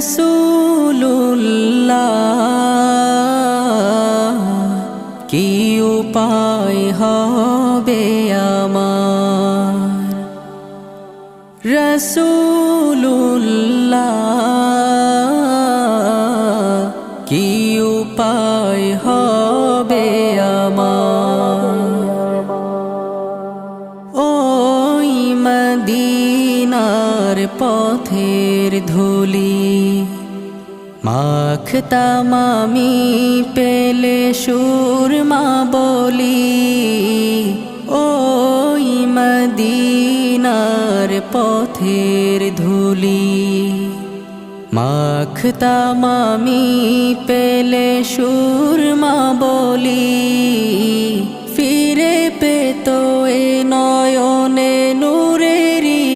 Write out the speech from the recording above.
রসুল্লাহ কি উপায় হবে আমার, রসুল্লাহ কি উপায় হবে আমার। ওই মদিনার পথের ধুলি মাখতাম আমি পেলে সুরমা বলি, ওই মদিনার পথের ধুলি মাখতাম আমি পেলে সুরমা বলি। ফিরে পেত এ নয়নে নূর